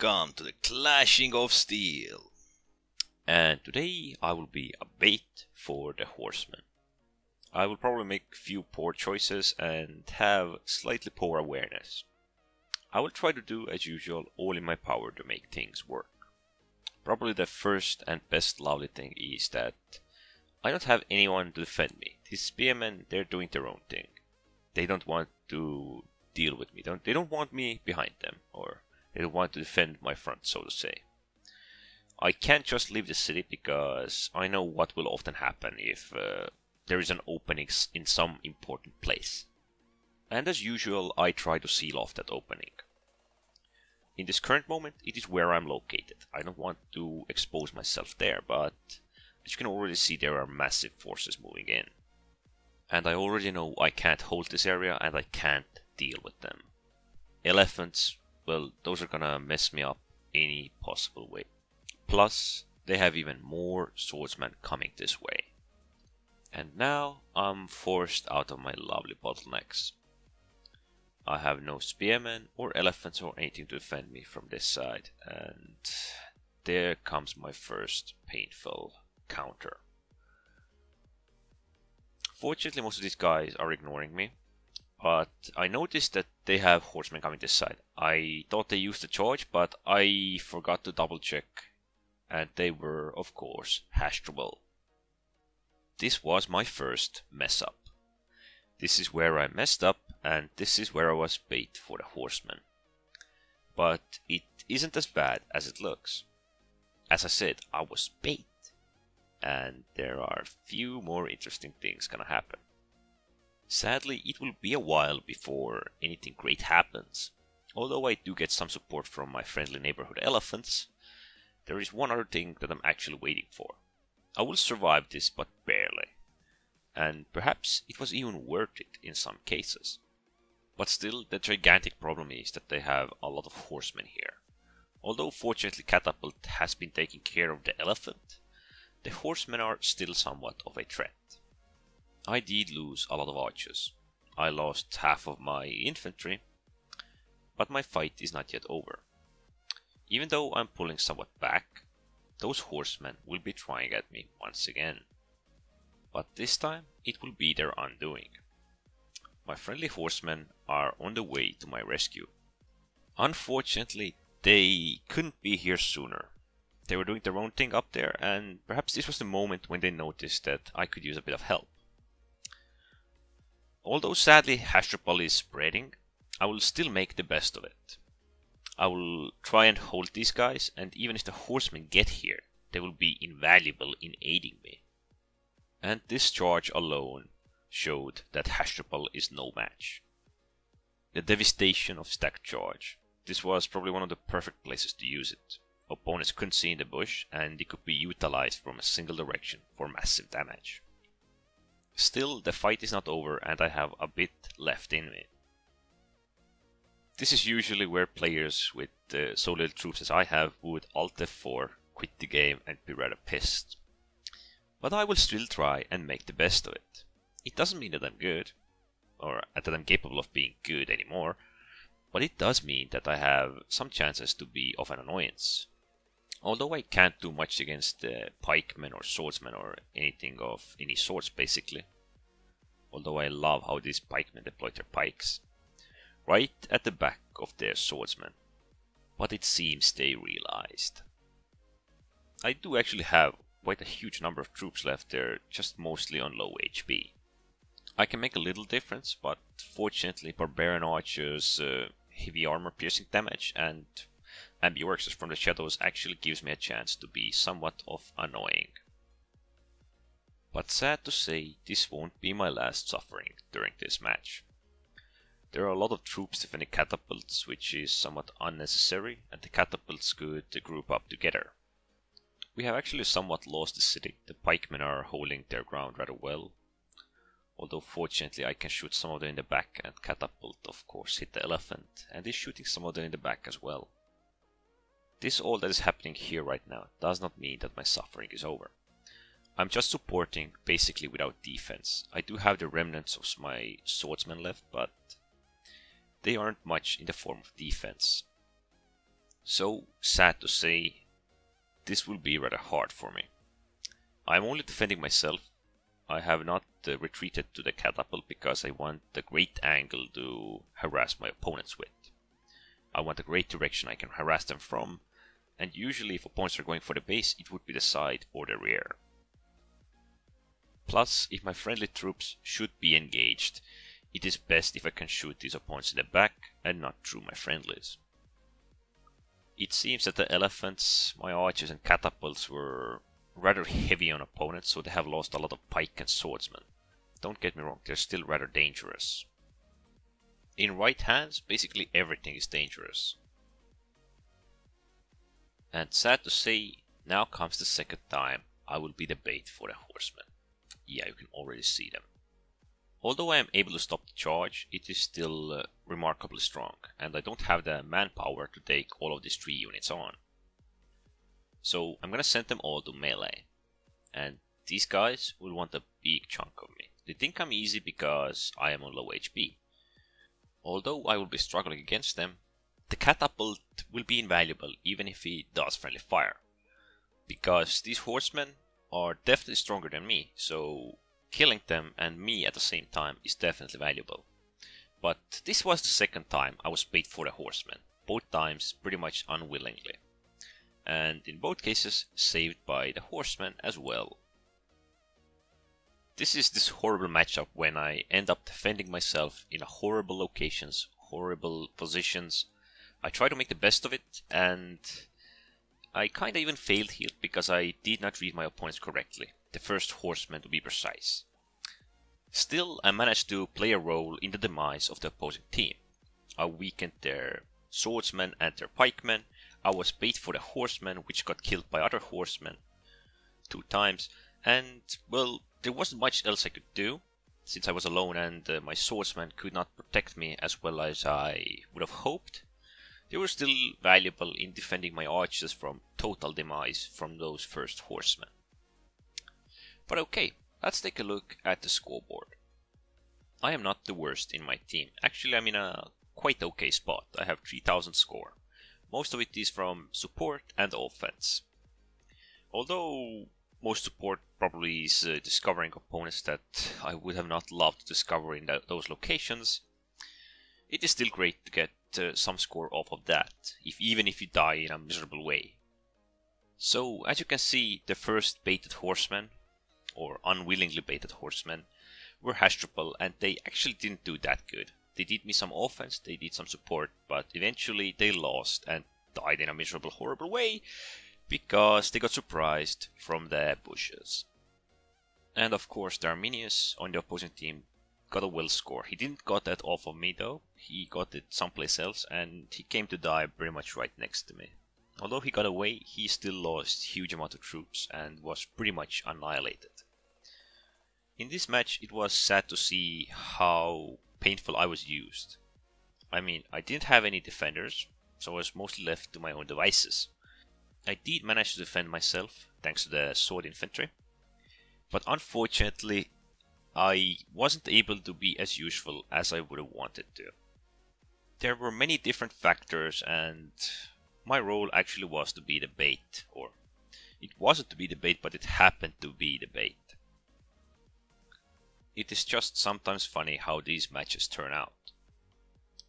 Welcome to the Clashing of Steel. And today I will be a bait for the Horsemen. I will probably make few poor choices and have slightly poor awareness. I will try to do as usual all in my power to make things work. Probably the first and best lovely thing is that I don't have anyone to defend me. These spearmen, they're doing their own thing. They don't want to deal with me. They don't want me behind them, or they don't want to defend my front, so to say. I can't just leave the city because I know what will often happen if there is an opening in some important place. And as usual, I try to seal off that opening. In this current moment, it is where I'm located. I don't want to expose myself there, but as you can already see, there are massive forces moving in. And I already know I can't hold this area and I can't deal with them. Elephants, well, those are gonna mess me up any possible way. Plus, they have even more swordsmen coming this way. And now I'm forced out of my lovely bottlenecks. I have no spearmen or elephants or anything to defend me from this side, and there comes my first painful counter. Fortunately, most of these guys are ignoring me, but I noticed that they have horsemen coming this side. I thought they used the charge, but I forgot to double check, and they were, of course, hashable. This was my first mess up. This is where I messed up, and this is where I was bait for the horsemen. But it isn't as bad as it looks. As I said, I was bait. And there are few more interesting things gonna happen. Sadly, it will be a while before anything great happens. Although I do get some support from my friendly neighborhood elephants, there is one other thing that I'm actually waiting for. I will survive this, but barely. And perhaps it was even worth it in some cases. But still, the gigantic problem is that they have a lot of horsemen here. Although fortunately Catapult has been taking care of the elephant, the horsemen are still somewhat of a threat. I did lose a lot of archers. I lost half of my infantry, but my fight is not yet over. Even though I'm pulling somewhat back, those horsemen will be trying at me once again. But this time it will be their undoing. My friendly horsemen are on the way to my rescue. Unfortunately, they couldn't be here sooner. They were doing their own thing up there, and perhaps this was the moment when they noticed that I could use a bit of help. Although sadly Hastropol is spreading, I will still make the best of it. I will try and hold these guys, and even if the horsemen get here, they will be invaluable in aiding me. And this charge alone showed that Hastropol is no match. The devastation of stacked charge. This was probably one of the perfect places to use it. Opponents couldn't see in the bush, and it could be utilized from a single direction for massive damage. Still, the fight is not over and I have a bit left in me. This is usually where players with so little troops as I have would Alt F4, quit the game and be rather pissed. But I will still try and make the best of it. It doesn't mean that I'm good, or that I'm capable of being good anymore, but it does mean that I have some chances to be of an annoyance. Although I can't do much against pikemen or swordsmen or anything of any sorts basically. Although I love how these pikemen deploy their pikes right at the back of their swordsmen. But it seems they realized. I do actually have quite a huge number of troops left there, just mostly on low HP. I can make a little difference, but fortunately Barbarian Archers, heavy armor piercing damage, and Ambiorix from the shadows actually gives me a chance to be somewhat of annoying. But sad to say, this won't be my last suffering during this match. There are a lot of troops defending catapults, which is somewhat unnecessary, and the catapults could group up together. We have actually somewhat lost the city. The pikemen are holding their ground rather well. Although fortunately I can shoot some of them in the back, and catapult of course hit the elephant, and is shooting some of them in the back as well. This all that is happening here right now does not mean that my suffering is over. I'm just supporting basically without defense. I do have the remnants of my swordsmen left, but they aren't much in the form of defense. So sad to say, this will be rather hard for me. I'm only defending myself. I have not retreated to the catapult because I want a great angle to harass my opponents with. I want a great direction I can harass them from, and usually if opponents are going for the base, it would be the side or the rear. Plus, if my friendly troops should be engaged, it is best if I can shoot these opponents in the back and not through my friendlies. It seems that the elephants, my archers and catapults were rather heavy on opponents, so they have lost a lot of pike and swordsmen. Don't get me wrong, they're still rather dangerous. In right hands, basically everything is dangerous. And sad to say, now comes the second time I will be the bait for the horsemen. Yeah, you can already see them. Although I am able to stop the charge, it is still remarkably strong, and I don't have the manpower to take all of these 3 units on. So I'm gonna send them all to melee, and these guys will want a big chunk of me. They think I'm easy because I am on low HP. Although I will be struggling against them, the catapult will be invaluable even if he does friendly fire, because these horsemen are definitely stronger than me, so killing them and me at the same time is definitely valuable. But this was the second time I was bait for the horsemen, both times pretty much unwillingly. And in both cases saved by the horsemen as well. This is this horrible matchup when I end up defending myself in horrible locations, horrible positions. I try to make the best of it, and I kinda even failed here because I did not read my opponents correctly, the first horseman to be precise. Still, I managed to play a role in the demise of the opposing team. I weakened their swordsmen and their pikemen. I was bait for the horsemen, which got killed by other horsemen 2 times, and well, there wasn't much else I could do, since I was alone and my swordsmen could not protect me as well as I would have hoped. They were still valuable in defending my archers from total demise from those first horsemen. But okay, let's take a look at the scoreboard. I am not the worst in my team. Actually, I'm in a quite okay spot. I have 3000 score. Most of it is from support and offense. Although most support probably is discovering opponents that I would have not loved to discover in those locations, it is still great to get some score off of that, even if you die in a miserable way. So, as you can see, the first baited horsemen, or unwillingly baited horsemen, were Hashtrupal, and they actually didn't do that good. They did me some offense, they did some support, but eventually they lost and died in a miserable, horrible way because they got surprised from the bushes. And of course, the Arminius on the opposing team got a well score. He didn't got that off of me though, he got it someplace else, and he came to die pretty much right next to me. Although he got away, he still lost huge amount of troops and was pretty much annihilated. In this match, it was sad to see how painful I was used. I mean, I didn't have any defenders, so I was mostly left to my own devices. I did manage to defend myself, thanks to the sword infantry, but unfortunately, I wasn't able to be as useful as I would have wanted to. There were many different factors, and my role actually was to be the bait, or it wasn't to be the bait, but it happened to be the bait. It is just sometimes funny how these matches turn out.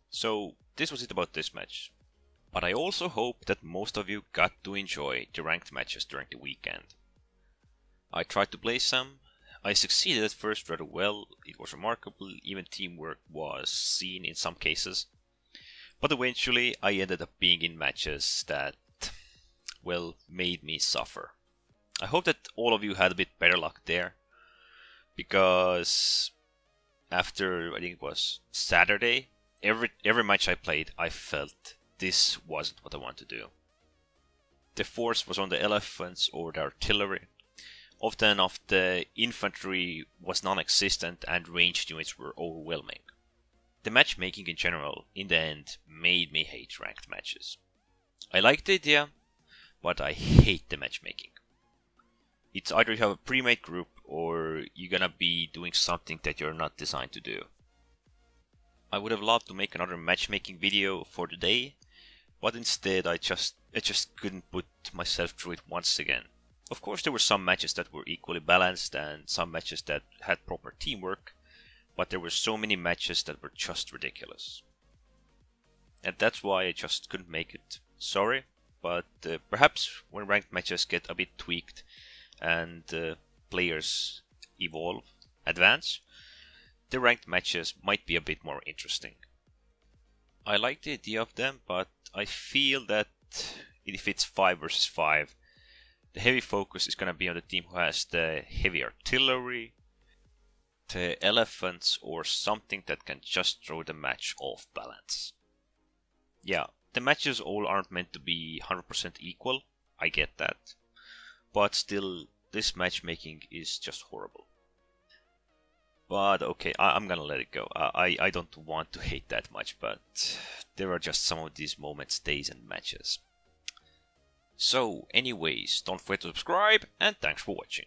So this was it about this match. But I also hope that most of you got to enjoy the ranked matches during the weekend. I tried to play some. I succeeded at first rather well. It was remarkable. Even teamwork was seen in some cases. But eventually I ended up being in matches that, well, made me suffer. I hope that all of you had a bit better luck there. Because after, I think it was Saturday, every match I played, I felt this wasn't what I want to do. The force was on the elephants or the artillery. Often enough, the infantry was non-existent and ranged units were overwhelming. The matchmaking in general, in the end, made me hate ranked matches. I like the idea, but I hate the matchmaking. It's either you have a pre-made group or you're gonna be doing something that you're not designed to do. I would have loved to make another matchmaking video for today, but instead I just couldn't put myself through it once again. Of course, there were some matches that were equally balanced and some matches that had proper teamwork, but there were so many matches that were just ridiculous. And that's why I just couldn't make it. Sorry, but perhaps when ranked matches get a bit tweaked and players evolve, advance, the ranked matches might be a bit more interesting. I like the idea of them, but I feel that if it's 5 versus 5, the heavy focus is going to be on the team who has the heavy artillery, the elephants, or something that can just throw the match off balance. Yeah, the matches all aren't meant to be 100% equal, I get that. But still, this matchmaking is just horrible. But okay, I'm gonna let it go. I don't want to hate that much, but there are just some of these moments, days and matches. So anyways, don't forget to subscribe and thanks for watching.